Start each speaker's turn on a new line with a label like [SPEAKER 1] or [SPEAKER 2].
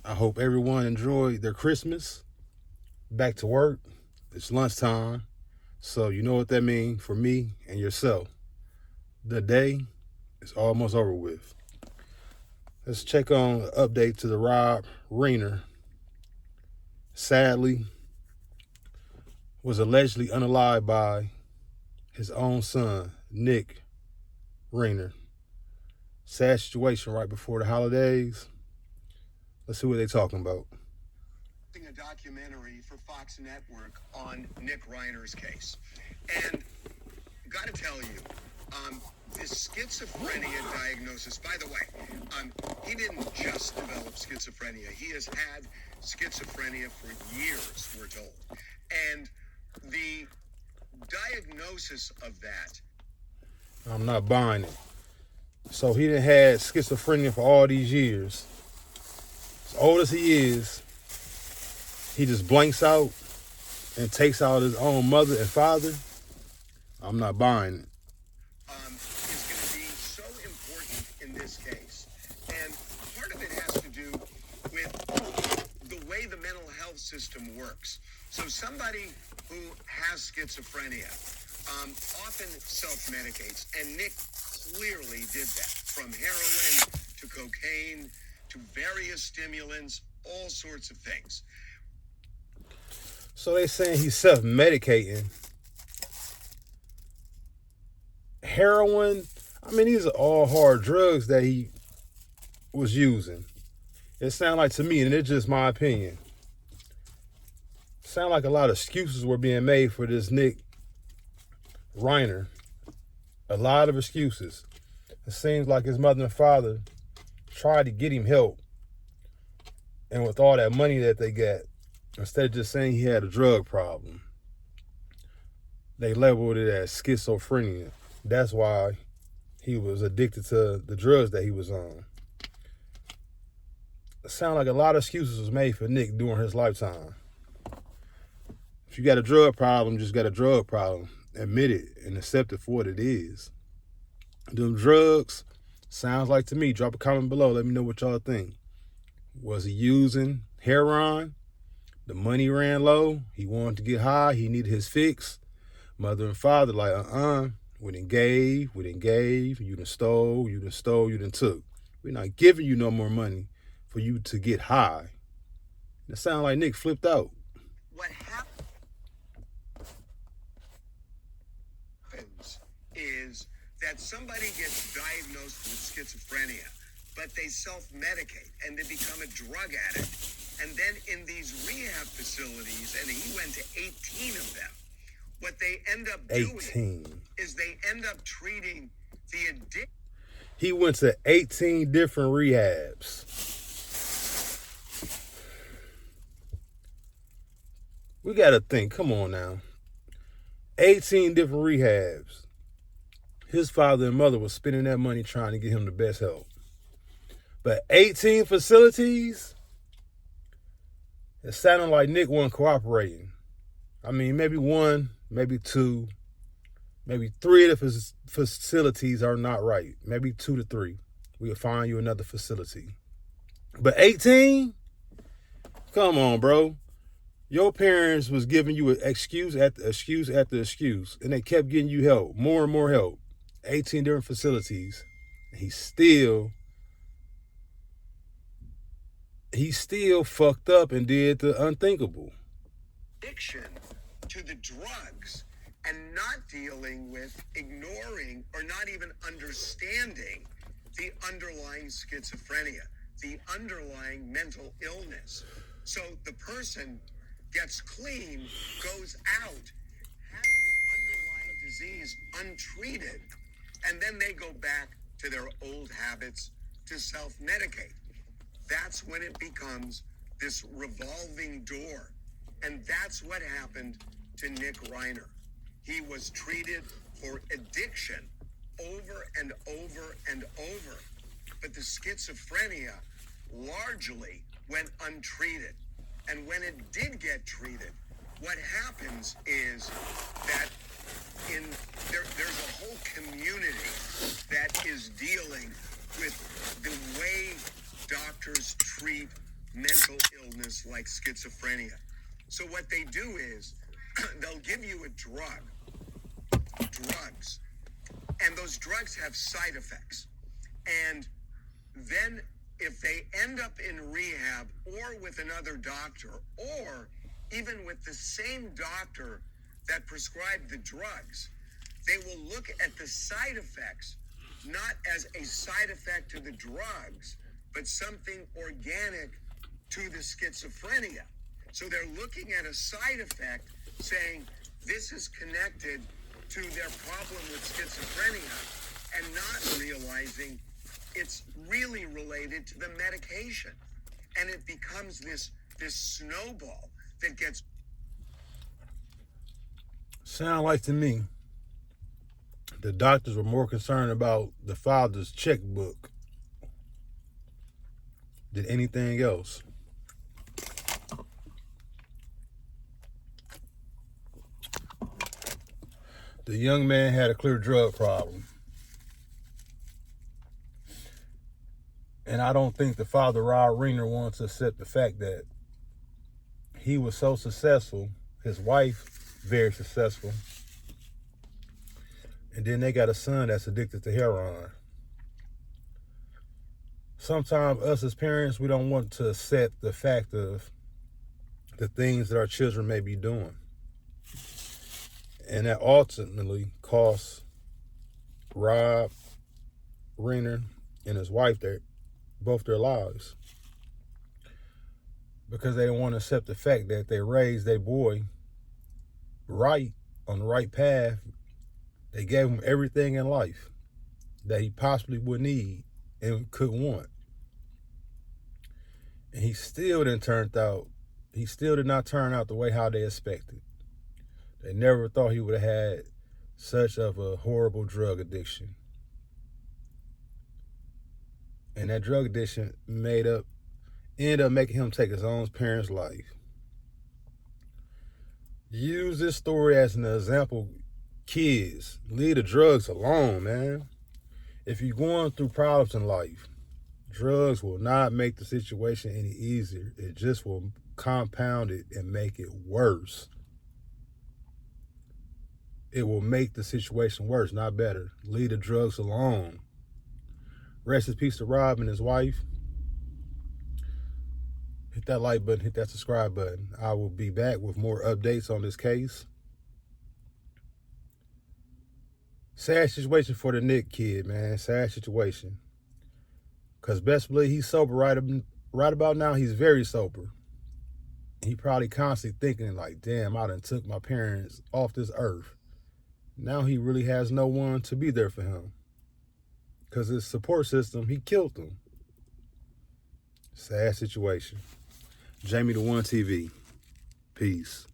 [SPEAKER 1] I hope everyone enjoyed their Christmas. Back to work. It's lunchtime. So you know what that means for me and yourself. The day is almost over with. Let's check on the update to the Rob Reiner. Sadly, was allegedly unalived by his own son, Nick Reiner. Sad situation right before the holidays. Let's see what they're talking about.
[SPEAKER 2] A documentary for Fox Network on Nick Reiner's case. And got to tell you, this schizophrenia diagnosis, by the way, he didn't just develop schizophrenia. He has had schizophrenia for years, we're told. And the diagnosis of that.
[SPEAKER 1] I'm not buying it. So he done had schizophrenia for all these years. As old as he is, he just blanks out and takes out his own mother and father. I'm not buying it.
[SPEAKER 2] Is going to be so important in this case. And part of it has to do with the way the mental health system works. So somebody who has schizophrenia often self-medicates, and Nick clearly did that, from heroin to cocaine to various stimulants, all sorts of things.
[SPEAKER 1] So they saying he's self-medicating. Heroin, I mean, these are all hard drugs that he was using. It sounds like to me, and it's just my opinion, sound like a lot of excuses were being made for this Nick Reiner. A lot of excuses. It seems like his mother and father tried to get him help. And with all that money that they got, instead of just saying he had a drug problem, they labeled it as schizophrenia. That's why he was addicted to the drugs that he was on. It sounds like a lot of excuses was made for Nick during his lifetime. If you got a drug problem, just got a drug problem. Admit it and accept it for what it is. Them drugs, sounds like to me, drop a comment below. Let me know what y'all think. Was he using heroin? The money ran low. He wanted to get high. He needed his fix. Mother and father like, we done gave. You done stole, you done took. We're not giving you no more money for you to get high. It sounds like Nick flipped out.
[SPEAKER 2] What happens is that somebody gets diagnosed with schizophrenia, but they self-medicate and they become a drug addict. And then in these rehab facilities, and he went to 18 of them, what they end up doing is they end up treating the addiction.
[SPEAKER 1] He went to 18 different rehabs. We got to think, come on now. 18 different rehabs. His father and mother was spending that money trying to get him the best help. But 18 facilities? It sounded like Nick wasn't cooperating. I mean, maybe one, maybe two, maybe three of the facilities are not right. Maybe 2 to 3. We'll find you another facility. But 18? Come on, bro. Your parents was giving you an excuse after excuse after excuse, and they kept getting you help, more and more help. 18 different facilities. And he still fucked up and did the unthinkable.
[SPEAKER 2] Addiction to the drugs and not dealing with, ignoring, or not even understanding the underlying schizophrenia, the underlying mental illness. So the person gets clean, goes out, has the underlying disease untreated, and then they go back to their old habits to self-medicate. That's when it becomes this revolving door. And that's what happened to Nick Reiner. He was treated for addiction over and over and over. But the schizophrenia largely went untreated. And when it did get treated, what happens is that there's a whole community that is dealing with the way doctors treat mental illness like schizophrenia. So what they do is they'll give you a drugs, and those drugs have side effects. And then if they end up in rehab or with another doctor, or even with the same doctor that prescribed the drugs, they will look at the side effects not as a side effect to the drugs, but something organic to the schizophrenia. So they're looking at a side effect saying this is connected to their problem with schizophrenia, and not realizing it's really related to the medication. And it becomes this snowball that gets...
[SPEAKER 1] Sound like to me, the doctors were more concerned about the father's checkbook than anything else. The young man had a clear drug problem. And I don't think the father, Rod Reiner, wants to accept the fact that he was so successful, his wife, very successful, and then they got a son that's addicted to heroin. Sometimes us as parents, we don't want to accept the fact of the things that our children may be doing. And that ultimately costs Rob Reiner and his wife both their lives. Because they don't want to accept the fact that they raised their boy right, on the right path. They gave him everything in life that he possibly would need and could want. And he still did not turn out the way how they expected. They never thought he would have had such of a horrible drug addiction. And that drug addiction ended up making him take his own parents' life. Use this story as an example. Kids, leave the drugs alone, man. If you're going through problems in life, drugs will not make the situation any easier. It just will compound it and make it worse. It will make the situation worse, not better. Leave the drugs alone. Rest in peace to Rob and his wife. Hit that like button, hit that subscribe button. I will be back with more updates on this case. Sad situation for the Nick kid, man. Sad situation. Because best believe he's sober right about now. He's very sober. He probably constantly thinking like, damn, I done took my parents off this earth. Now he really has no one to be there for him. Because his support system, he killed them. Sad situation. Jamie the One TV. Peace.